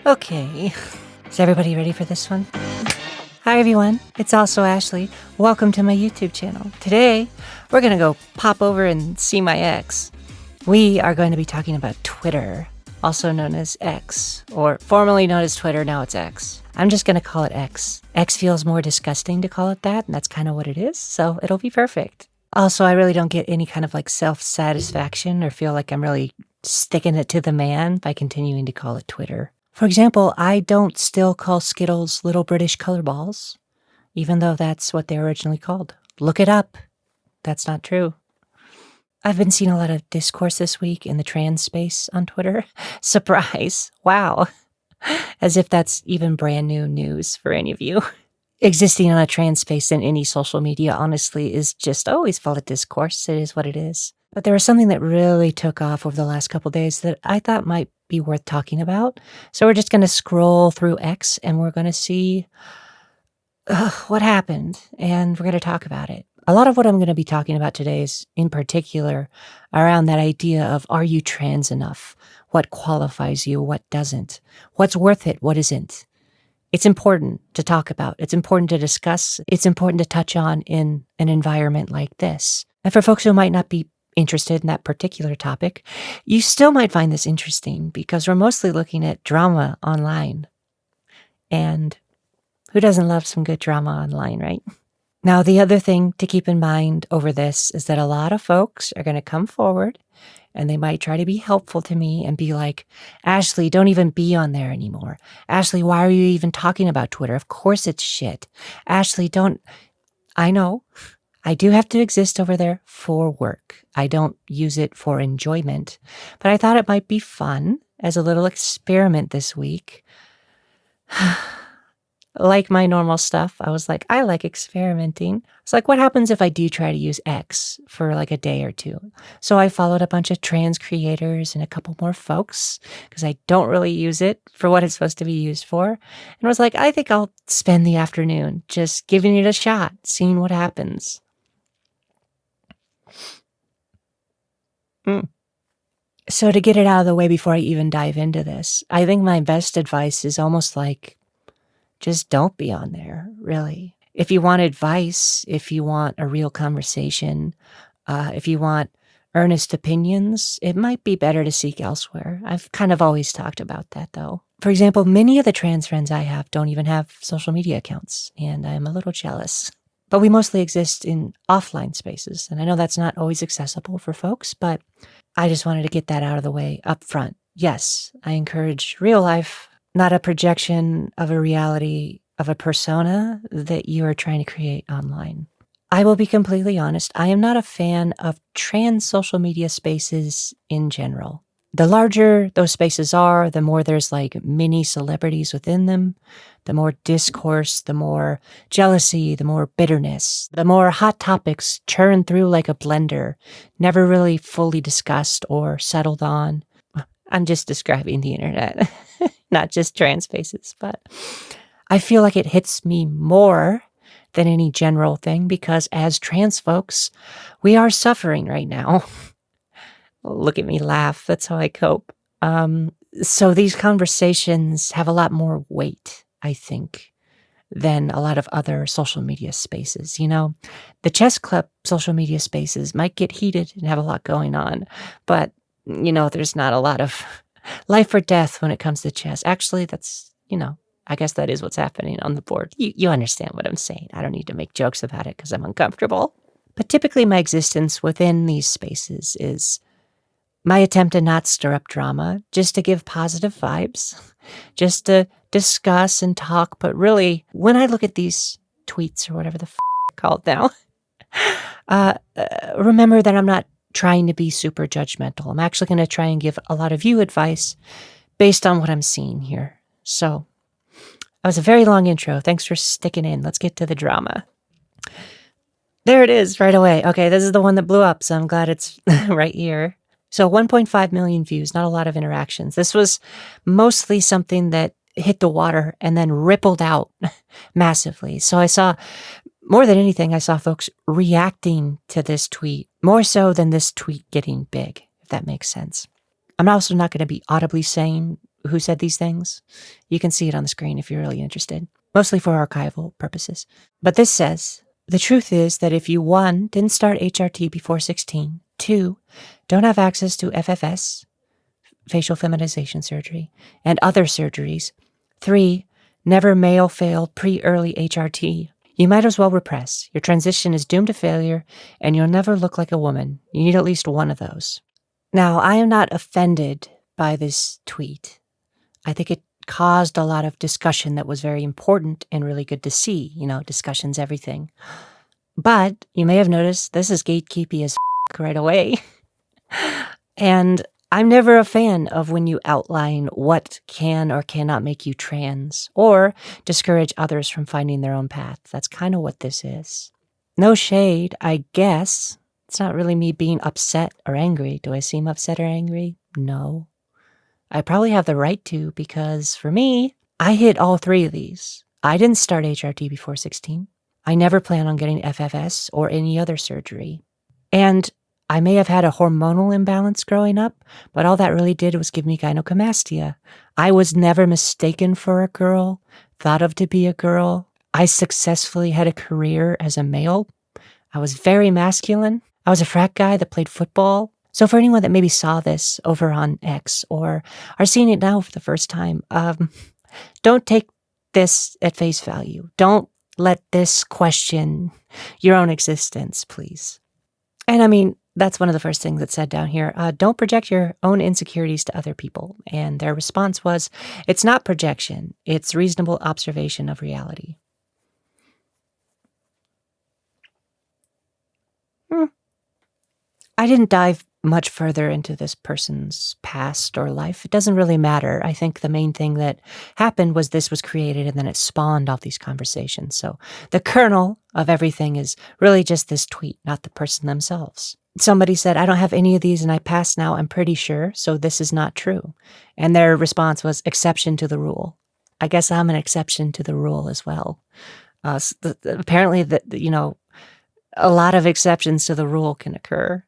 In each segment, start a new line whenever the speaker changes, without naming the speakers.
Okay, is everybody ready for this one? Hi everyone, it's AlsoAshley. Welcome to my YouTube channel. Today, we're gonna go pop over and see my ex. We are going to be talking about Twitter, also known as X, or formerly known as Twitter, now it's X. I'm just gonna call it X. X feels more disgusting to call it that, and that's kind of what it is, so it'll be perfect. Also, I really don't get any kind of like self-satisfaction or feel like I'm really sticking it to the man by continuing to call it Twitter. For example, I don't still call Skittles little British color balls, even though that's what they were originally called. Look it up. That's not true. I've been seeing a lot of discourse this week in the trans space on Twitter. Surprise. Wow. As if that's even brand new news for any of you. Existing on a trans space in any social media, honestly, is just always full of discourse. It is what it is. But there was something that really took off over the last couple days that I thought might be worth talking about. So we're just going to scroll through X and we're going to see what happened, and we're going to talk about it. A lot of what I'm going to be talking about today is in particular around that idea of, are you trans enough? What qualifies you? What doesn't? What's worth it? What isn't? It's important to talk about. It's important to discuss. It's important to touch on in an environment like this. And for folks who might not be interested in that particular topic, you still might find this interesting because we're mostly looking at drama online. And who doesn't love some good drama online, right? Now, the other thing to keep in mind over this is that a lot of folks are going to come forward and they might try to be helpful to me and be like, Ashley, don't even be on there anymore. Ashley, why are you even talking about Twitter? Of course it's shit. Ashley, don't. I know. I do have to exist over there for work. I don't use it for enjoyment, but I thought it might be fun as a little experiment this week. Like my normal stuff, I was like, I like experimenting. It's like, what happens if I do try to use X for like a day or two? So I followed a bunch of trans creators and a couple more folks because I don't really use it for what it's supposed to be used for. And was like, I think I'll spend the afternoon just giving it a shot, seeing what happens. So to get it out of the way before I even dive into this, I think my best advice is almost like, just don't be on there, really. If you want advice, if you want a real conversation, if you want earnest opinions, it might be better to seek elsewhere. I've kind of always talked about that, though. For example, many of the trans friends I have don't even have social media accounts, and I'm a little jealous. But we mostly exist in offline spaces, and I know that's not always accessible for folks, but I just wanted to get that out of the way up front. Yes, I encourage real life, not a projection of a reality of a persona that you are trying to create online. I will be completely honest, I am not a fan of trans social media spaces in general. The larger those spaces are, the more there's like mini celebrities within them, the more discourse, the more jealousy, the more bitterness, the more hot topics churn through like a blender, never really fully discussed or settled on. I'm just describing the internet, not just trans spaces, but I feel like it hits me more than any general thing because as trans folks, we are suffering right now. Look at me laugh. That's how I cope. So these conversations have a lot more weight, I think, than a lot of other social media spaces. You know, the chess club social media spaces might get heated and have a lot going on, but you know, there's not a lot of life or death when it comes to chess. Actually, that's, you know, I guess that is what's happening on the board. You understand what I'm saying. I don't need to make jokes about it because I'm uncomfortable. But typically my existence within these spaces is my attempt to not stir up drama, just to give positive vibes, just to discuss and talk. But really, when I look at these tweets or whatever the called now, remember that I'm not trying to be super judgmental. I'm actually going to try and give a lot of you advice based on what I'm seeing here. So that was a very long intro. Thanks for sticking in. Let's get to the drama. There it is right away. Okay, this is the one that blew up, so I'm glad it's right here. So 1.5 million views, not a lot of interactions. This was mostly something that hit the water and then rippled out massively. So I saw, more than anything, I saw folks reacting to this tweet, more so than this tweet getting big, if that makes sense. I'm also not going to be audibly saying who said these things. You can see it on the screen if you're really interested, mostly for archival purposes. But this says, the truth is that if you, 1, didn't start HRT before 16, 2, don't have access to FFS, facial feminization surgery, and other surgeries, 3, never male failed pre-early HRT, you might as well repress. Your transition is doomed to failure, and you'll never look like a woman. You need at least one of those. Now, I am not offended by this tweet. I think it caused a lot of discussion that was very important and really good to see. Discussion's everything. But you may have noticed this is gatekeepy as right away. And I'm never a fan of when you outline what can or cannot make you trans or discourage others from finding their own path. That's kind of what this is. No shade, I guess. It's not really me being upset or angry. Do I seem upset or angry? No. I probably have the right to, because for me, I hit all 3 of these. I didn't start HRT before 16. I never plan on getting FFS or any other surgery. And I may have had a hormonal imbalance growing up, but all that really did was give me gynecomastia. I was never mistaken for a girl, thought of to be a girl. I successfully had a career as a male. I was very masculine. I was a frat guy that played football. So for anyone that maybe saw this over on X or are seeing it now for the first time, don't take this at face value. Don't let this question your own existence, please. And I mean, that's one of the first things that's said down here. Don't project your own insecurities to other people. And their response was, it's not projection. It's reasonable observation of reality. I didn't dive much further into this person's past or life. It doesn't really matter. I think the main thing that happened was this was created and then it spawned all these conversations. So the kernel of everything is really just this tweet, not the person themselves. Somebody said, I don't have any of these and I passed now, I'm pretty sure, so this is not true. And their response was, exception to the rule. I guess I'm an exception to the rule as well. Apparently, a lot of exceptions to the rule can occur.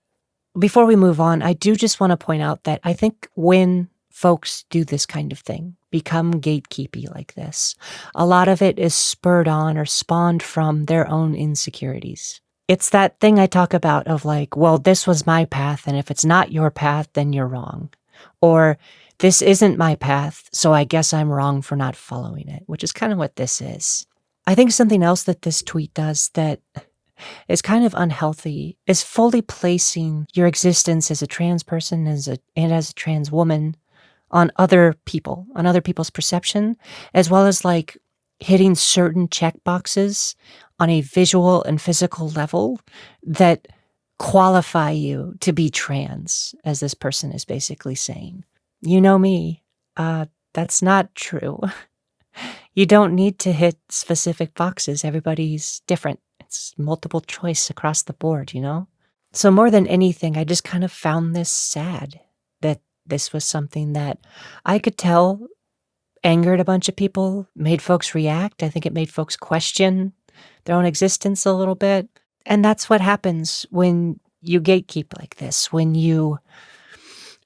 Before we move on, I do just want to point out that I think when folks do this kind of thing, become gatekeepy like this, a lot of it is spurred on or spawned from their own insecurities. It's that thing I talk about of like, well, this was my path, and if it's not your path, then you're wrong. Or this isn't my path, so I guess I'm wrong for not following it, which is kind of what this is. I think something else that this tweet does that is kind of unhealthy is fully placing your existence as a trans person and as a trans woman on other people, on other people's perception, as well as like hitting certain check boxes on a visual and physical level that qualify you to be trans, as this person is basically saying. You know me, that's not true. You don't need to hit specific boxes. Everybody's different. It's multiple choice across the board, So more than anything, I just kind of found this sad that this was something that I could tell angered a bunch of people, made folks react. I think it made folks question their own existence a little bit. And that's what happens when you gatekeep like this, when you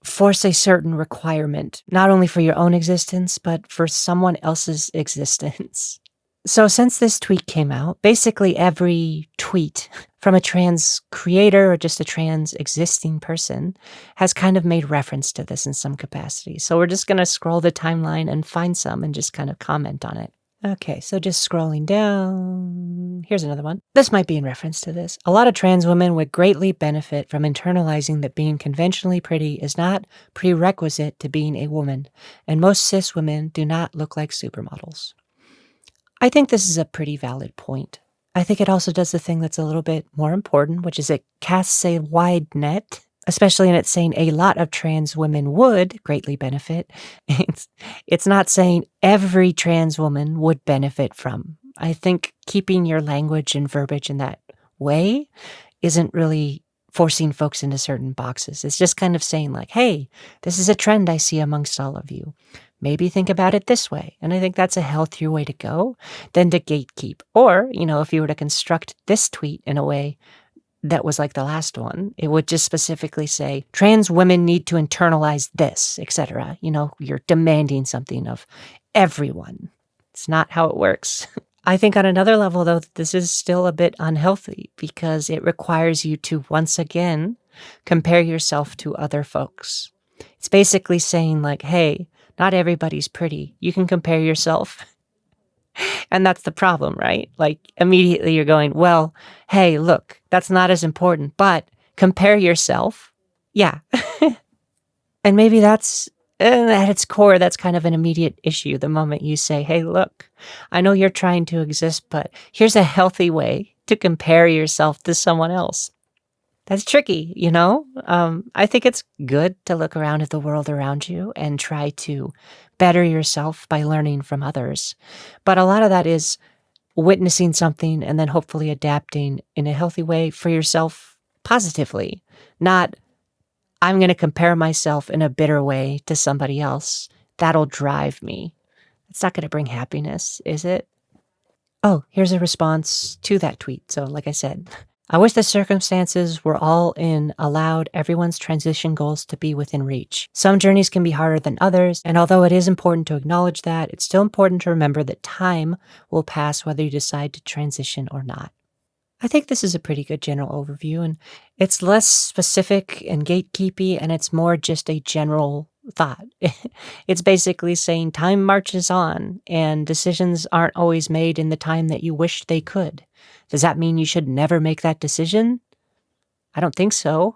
force a certain requirement, not only for your own existence, but for someone else's existence. So since this tweet came out, basically every tweet from a trans creator or just a trans existing person has kind of made reference to this in some capacity. So we're just going to scroll the timeline and find some and just kind of comment on it. Okay, so just scrolling down. Here's another one. This might be in reference to this. A lot of trans women would greatly benefit from internalizing that being conventionally pretty is not prerequisite to being a woman, and most cis women do not look like supermodels. I think this is a pretty valid point. I think it also does the thing that's a little bit more important, which is it casts a wide net, especially in it saying a lot of trans women would greatly benefit. It's not saying every trans woman would benefit from. I think keeping your language and verbiage in that way isn't really forcing folks into certain boxes. It's just kind of saying like, hey, this is a trend I see amongst all of you. Maybe think about it this way. And I think that's a healthier way to go than to gatekeep. Or, if you were to construct this tweet in a way that was like the last one. It would just specifically say, trans women need to internalize this, etc. You're demanding something of everyone. It's not how it works. I think on another level, though, this is still a bit unhealthy because it requires you to once again compare yourself to other folks. It's basically saying like, hey, not everybody's pretty. You can compare yourself. And that's the problem, right? Like immediately you're going, well, hey, look, that's not as important, but compare yourself. Yeah. And maybe that's at its core, that's kind of an immediate issue. The moment you say, hey, look, I know you're trying to exist, but here's a healthy way to compare yourself to someone else. That's tricky, I think it's good to look around at the world around you and try to better yourself by learning from others. But a lot of that is witnessing something and then hopefully adapting in a healthy way for yourself positively. Not, I'm going to compare myself in a bitter way to somebody else. That'll drive me. It's not going to bring happiness, is it? Oh, here's a response to that tweet. So like I said, I wish the circumstances were all allowed everyone's transition goals to be within reach. Some journeys can be harder than others, and although it is important to acknowledge that, it's still important to remember that time will pass whether you decide to transition or not. I think this is a pretty good general overview, and it's less specific and gatekeepy, and it's more just a general thought. It's basically saying time marches on, and decisions aren't always made in the time that you wished they could. Does that mean you should never make that decision? I don't think so.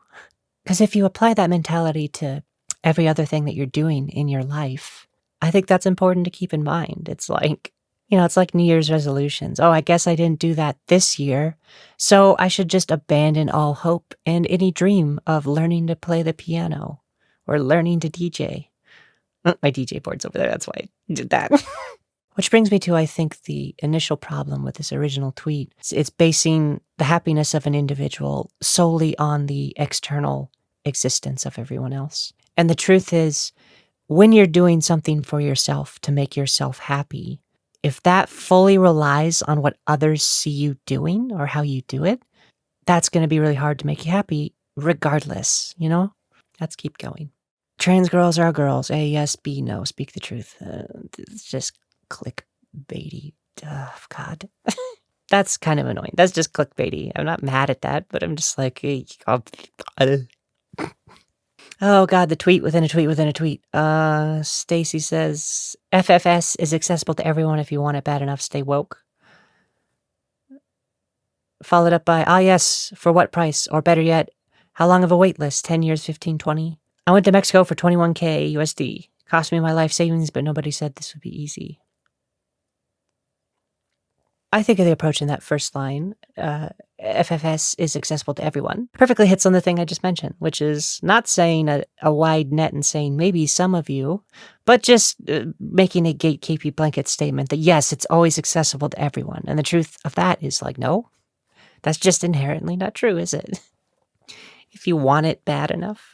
Because if you apply that mentality to every other thing that you're doing in your life, I think that's important to keep in mind. It's like, it's like New Year's resolutions. Oh, I guess I didn't do that this year, so I should just abandon all hope and any dream of learning to play the piano or learning to DJ. My DJ board's over there, that's why I did that. Which brings me to, I think, the initial problem with this original tweet. It's basing the happiness of an individual solely on the external existence of everyone else. And the truth is, when you're doing something for yourself to make yourself happy, if that fully relies on what others see you doing or how you do it, that's going to be really hard to make you happy regardless, Let's keep going. Trans girls are girls. A, yes, B, no. Speak the truth. It's just clickbaity. God. That's kind of annoying. That's just clickbaity. I'm not mad at that, but I'm just like, oh God, the tweet within a tweet within a tweet. Stacy says, FFS is accessible to everyone if you want it bad enough. Stay woke. Followed up by, yes, for what price? Or better yet, how long of a wait list? 10 years, 15, 20? I went to Mexico for $21K USD. Cost me my life savings, but nobody said this would be easy. I think of the approach in that first line, FFS is accessible to everyone, perfectly hits on the thing I just mentioned, which is not saying a wide net and saying maybe some of you, but just making a gatekeepy blanket statement that yes, it's always accessible to everyone. And the truth of that is like, no, that's just inherently not true, is it? If you want it bad enough.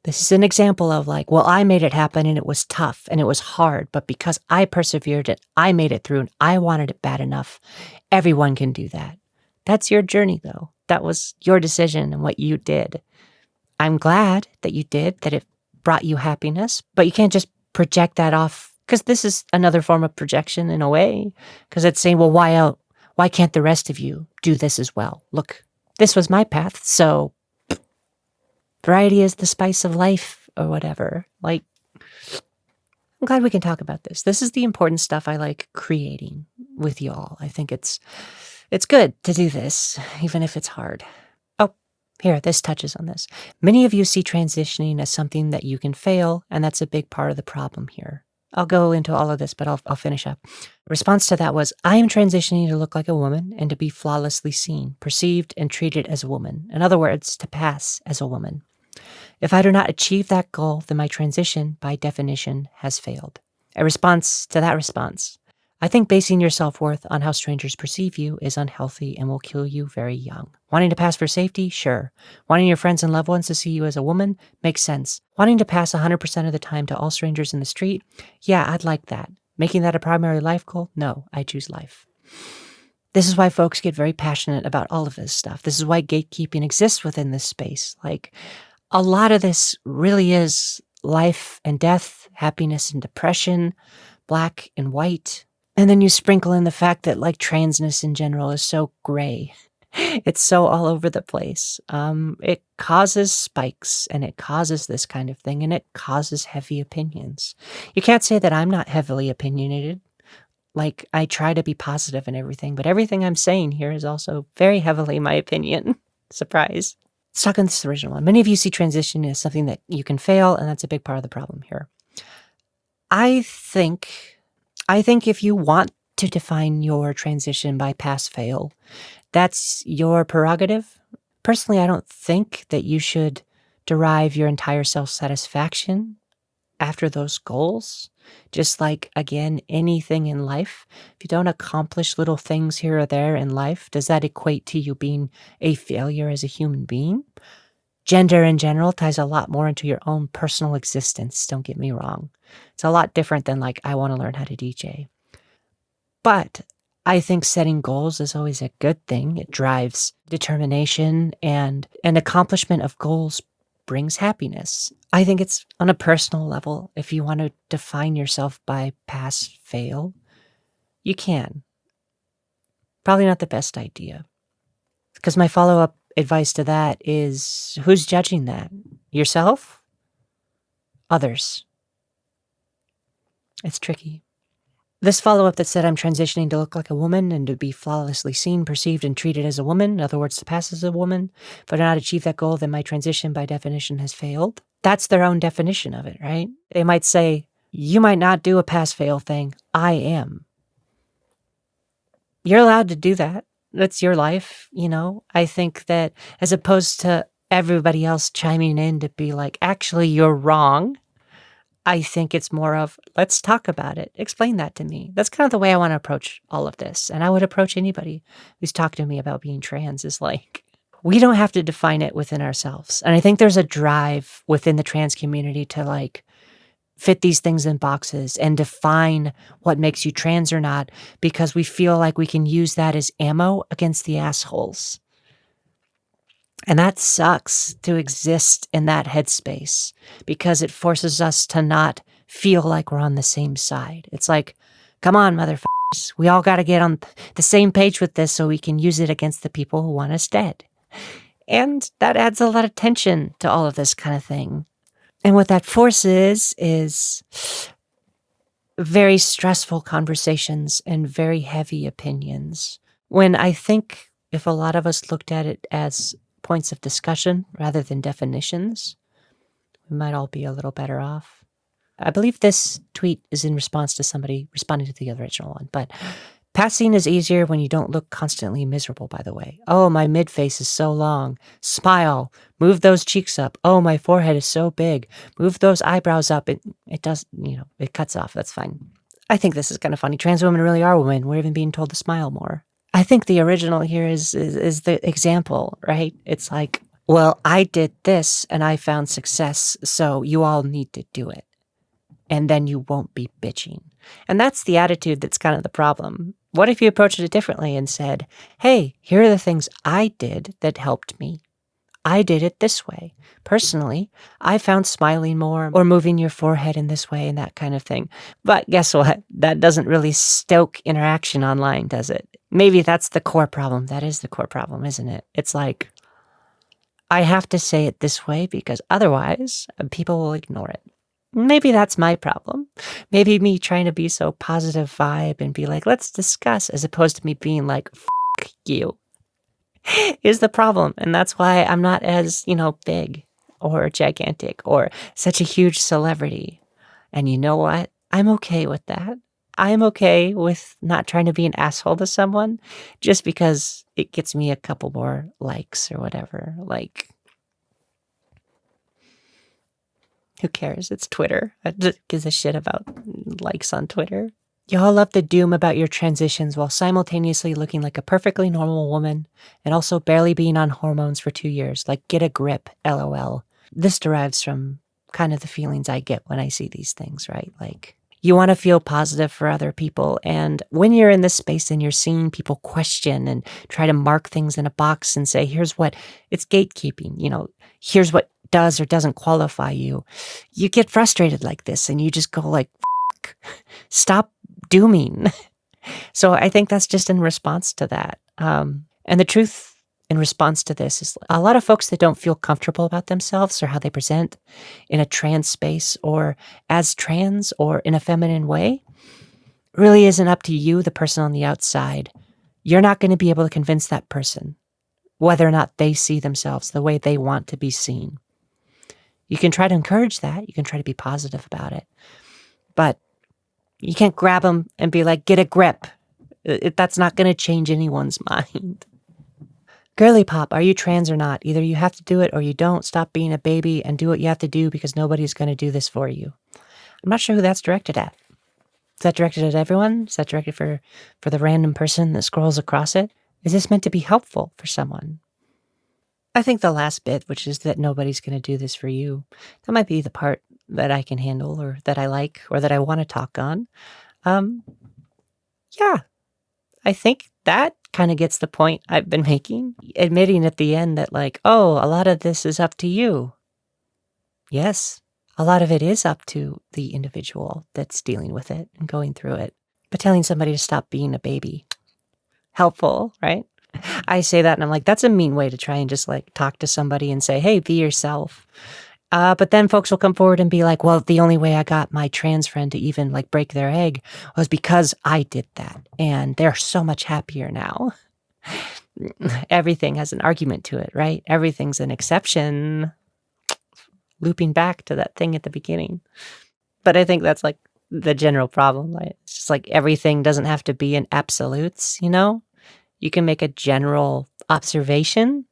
This is an example of like, well, I made it happen and it was tough and it was hard, but because I persevered and I made it through and I wanted it bad enough, everyone can do that. That's your journey though. That was your decision and what you did. I'm glad that you did, that it brought you happiness, but you can't just project that off because this is another form of projection in a way, because it's saying, well, why can't the rest of you do this as well? Look, this was my path, so variety is the spice of life or whatever. Like, I'm glad we can talk about this. This is the important stuff I like creating with y'all. I think it's good to do this, even if it's hard. Oh, here, this touches on this. Many of you see transitioning as something that you can fail, and that's a big part of the problem here. I'll go into all of this, but I'll finish up. Response to that was, I am transitioning to look like a woman and to be flawlessly seen, perceived, and treated as a woman. In other words, to pass as a woman. If I do not achieve that goal, then my transition, by definition, has failed. A response to that response. I think basing your self-worth on how strangers perceive you is unhealthy and will kill you very young. Wanting to pass for safety? Sure. Wanting your friends and loved ones to see you as a woman? Makes sense. Wanting to pass 100% of the time to all strangers in the street? Yeah, I'd like that. Making that a primary life goal? No, I choose life. This is why folks get very passionate about all of this stuff. This is why gatekeeping exists within this space. Like, a lot of this really is life and death, happiness and depression, black and white. And then you sprinkle in the fact that, like, transness in general is so gray. It's so all over the place. It causes spikes, and it causes this kind of thing, and it causes heavy opinions. You can't say that I'm not heavily opinionated. Like, I try to be positive and everything, but everything I'm saying here is also very heavily my opinion. Surprise. Let's talk on this original one. Many of you see transition as something that you can fail, and that's a big part of the problem here. I think if you want to define your transition by pass-fail, that's your prerogative. Personally, I don't think that you should derive your entire self-satisfaction after those goals. Just like, again, anything in life, if you don't accomplish little things here or there in life, does that equate to you being a failure as a human being? Gender in general ties a lot more into your own personal existence, don't get me wrong. It's a lot different than like, I want to learn how to DJ. But I think setting goals is always a good thing. It drives determination, and an accomplishment of goals brings happiness. I think it's on a personal level. If you want to define yourself by pass-fail, you can. Probably not the best idea. Because my follow-up advice to that is, who's judging that? Yourself? Others? It's tricky. This follow-up that said I'm transitioning to look like a woman and to be flawlessly seen, perceived, and treated as a woman, in other words, to pass as a woman, if I do not achieve that goal, then my transition by definition has failed. That's their own definition of it, right? They might say, you might not do a pass-fail thing. I am. You're allowed to do that. That's your life, you know? I think that as opposed to everybody else chiming in to be like, actually, you're wrong, I think it's more of, let's talk about it. Explain that to me. That's kind of the way I want to approach all of this. And I would approach anybody who's talked to me about being trans is like, we don't have to define it within ourselves. And I think there's a drive within the trans community to like fit these things in boxes and define what makes you trans or not, because we feel like we can use that as ammo against the assholes. And that sucks to exist in that headspace because it forces us to not feel like we're on the same side. It's like, come on, motherfuckers. We all got to get on the same page with this so we can use it against the people who want us dead. And that adds a lot of tension to all of this kind of thing. And what that forces is very stressful conversations and very heavy opinions. When I think if a lot of us looked at it as points of discussion rather than definitions, we might all be a little better off. I believe this tweet is in response to somebody responding to the original one, but passing is easier when you don't look constantly miserable, by the way. Oh, my mid-face is so long. Smile. Move those cheeks up. Oh, my forehead is so big. Move those eyebrows up. It does, it cuts off. That's fine. I think this is kind of funny. Trans women really are women. We're even being told to smile more. I think the original here is the example, right? It's like, well, I did this and I found success, so you all need to do it. And then you won't be bitching. And that's the attitude that's kind of the problem. What if you approached it differently and said, hey, here are the things I did that helped me. I did it this way. Personally, I found smiling more or moving your forehead in this way and that kind of thing. But guess what? That doesn't really stoke interaction online, does it? Maybe that's the core problem. That is the core problem, isn't it? It's like, I have to say it this way because otherwise people will ignore it. Maybe that's my problem. Maybe me trying to be so positive vibe and be like, let's discuss, as opposed to me being like, fuck you, is the problem. And that's why I'm not as, big or gigantic or such a huge celebrity. And you know what? I'm okay with that. I'm okay with not trying to be an asshole to someone just because it gets me a couple more likes or whatever. Like, who cares? It's Twitter. Who gives a shit about likes on Twitter? Y'all love the doom about your transitions while simultaneously looking like a perfectly normal woman and also barely being on hormones for 2 years. Like, get a grip, LOL. This derives from kind of the feelings I get when I see these things, right? Like, You want to feel positive for other people. And when you're in this space and you're seeing people question and try to mark things in a box and say, here's what, it's gatekeeping, here's what does or doesn't qualify you. You get frustrated like this and you just go like, stop dooming. So I think that's just in response to that. And the truth in response to this is a lot of folks that don't feel comfortable about themselves or how they present in a trans space or as trans or in a feminine way really isn't up to you, the person on the outside. You're not going to be able to convince that person whether or not they see themselves the way they want to be seen. You can try to encourage that. You can try to be positive about it. But you can't grab them and be like, get a grip. That's not going to change anyone's mind. Girly pop, are you trans or not? Either you have to do it or you don't. Stop being a baby and do what you have to do because nobody's going to do this for you. I'm not sure who that's directed at. Is that directed at everyone? Is that directed for the random person that scrolls across it? Is this meant to be helpful for someone? I think the last bit, which is that nobody's going to do this for you, that might be the part that I can handle or that I like or that I want to talk on. Yeah, I think that kind of gets the point I've been making, admitting at the end that like, oh, a lot of this is up to you. Yes, a lot of it is up to the individual that's dealing with it and going through it. But telling somebody to stop being a baby, helpful, right? I say that and I'm like, that's a mean way to try and just like talk to somebody and say, hey, be yourself. But then folks will come forward and be like, well, the only way I got my trans friend to even like break their egg was because I did that. And they're so much happier now. Everything has an argument to it, right? Everything's an exception. Looping back to that thing at the beginning. But I think that's like the general problem. Right? It's just like everything doesn't have to be in absolutes, You can make a general observation,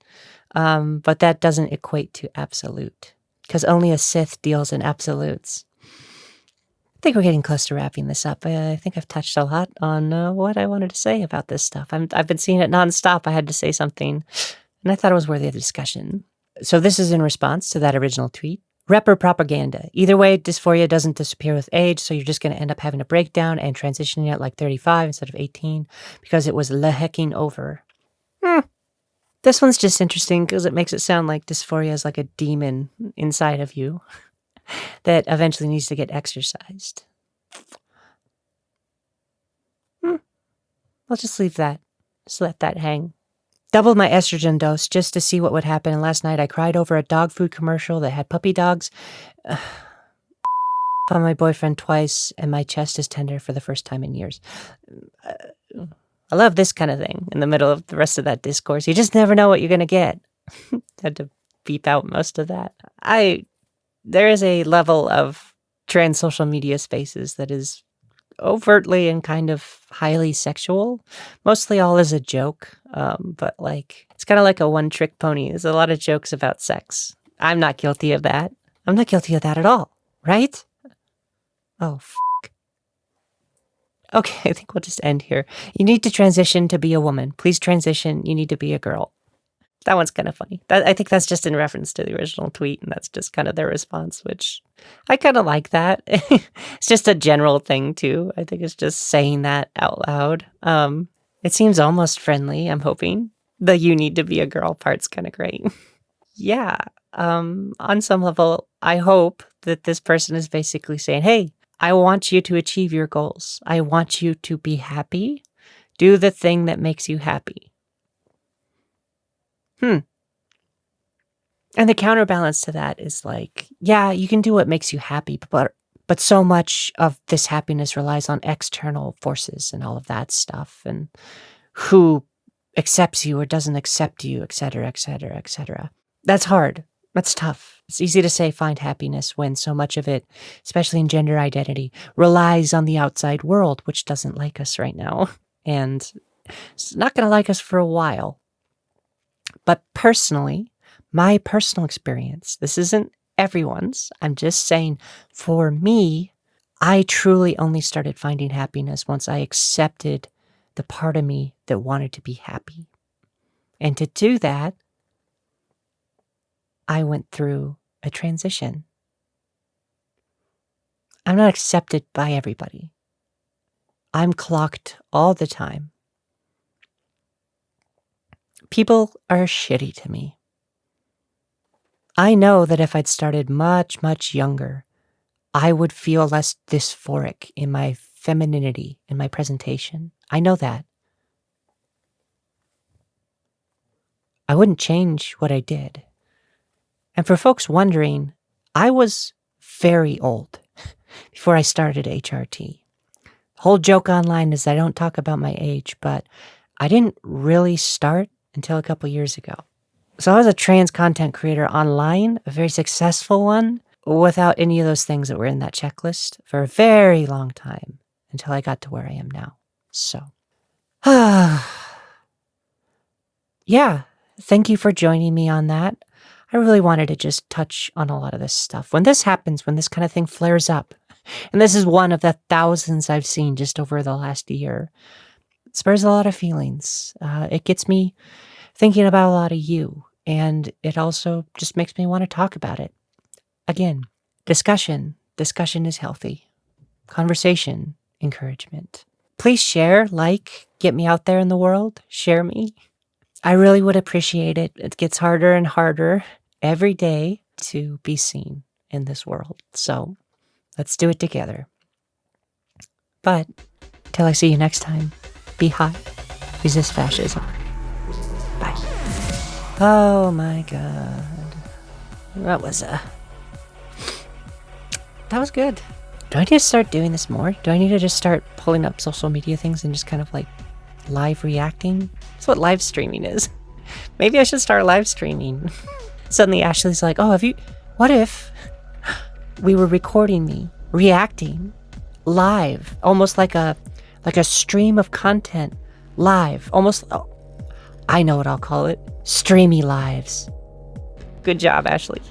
but that doesn't equate to absolute. Because only a Sith deals in absolutes. I think we're getting close to wrapping this up. I think I've touched a lot on what I wanted to say about this stuff. I've been seeing it nonstop. I had to say something, and I thought it was worthy of discussion. So this is in response to that original tweet. Rep or propaganda. Either way, dysphoria doesn't disappear with age, so you're just going to end up having a breakdown and transitioning at like 35 instead of 18 because it was lehecking over. This one's just interesting because it makes it sound like dysphoria is like a demon inside of you that eventually needs to get exorcised. I'll just leave that. Just let that hang. Doubled my estrogen dose just to see what would happen, and last night I cried over a dog food commercial that had puppy dogs. On my boyfriend twice, and my chest is tender for the first time in years. I love this kind of thing in the middle of the rest of that discourse. You just never know what you're going to get. Had to beep out most of that. There is a level of trans social media spaces that is overtly and kind of highly sexual. Mostly all as a joke. But like, it's kind of like a one-trick pony. There's a lot of jokes about sex. I'm not guilty of that. I'm not guilty of that at all. Right? Oh, Okay, I think we'll just end here. You need to transition to be a woman. Please transition. You need to be a girl. That one's kind of funny. I think that's just in reference to the original tweet, and that's just kind of their response, which I kind of like that. It's just a general thing, too. I think it's just saying that out loud. It seems almost friendly, I'm hoping. The you need to be a girl part's kind of great. Yeah. On some level, I hope that this person is basically saying, hey, I want you to achieve your goals. I want you to be happy. Do the thing that makes you happy. And the counterbalance to that is like, yeah, you can do what makes you happy, but so much of this happiness relies on external forces and all of that stuff, and who accepts you or doesn't accept you, et cetera, et cetera, et cetera. That's hard. That's tough. It's easy to say find happiness when so much of it, especially in gender identity, relies on the outside world, which doesn't like us right now. And it's not going to like us for a while. But personally, my personal experience, this isn't everyone's. I'm just saying for me, I truly only started finding happiness once I accepted the part of me that wanted to be happy. And to do that, I went through a transition. I'm not accepted by everybody. I'm clocked all the time. People are shitty to me. I know that if I'd started much, much younger, I would feel less dysphoric in my femininity, in my presentation. I know that. I wouldn't change what I did. And for folks wondering, I was very old before I started HRT. The whole joke online is I don't talk about my age, but I didn't really start until a couple years ago. So I was a trans content creator online, a very successful one, without any of those things that were in that checklist for a very long time until I got to where I am now. So, yeah, thank you for joining me on that. I really wanted to just touch on a lot of this stuff. When this happens, when this kind of thing flares up, and this is one of the thousands I've seen just over the last year, it spurs a lot of feelings. It gets me thinking about a lot of you, and it also just makes me want to talk about it. Again, discussion. Discussion is healthy. Conversation, encouragement. Please share, get me out there in the world, share me. I really would appreciate it. It gets harder and harder every day to be seen in this world. So let's do it together. But till I see you next time, be hot, resist fascism. Bye. Oh my God. That was good. Do I need to start doing this more? Do I need to just start pulling up social media things and just kind of live reacting? That's what live streaming is. Maybe I should start live streaming. Suddenly Ashley's like, what if we were recording me reacting live, almost like a stream of content live, almost, I know what I'll call it, streamy lives. Good job, Ashley.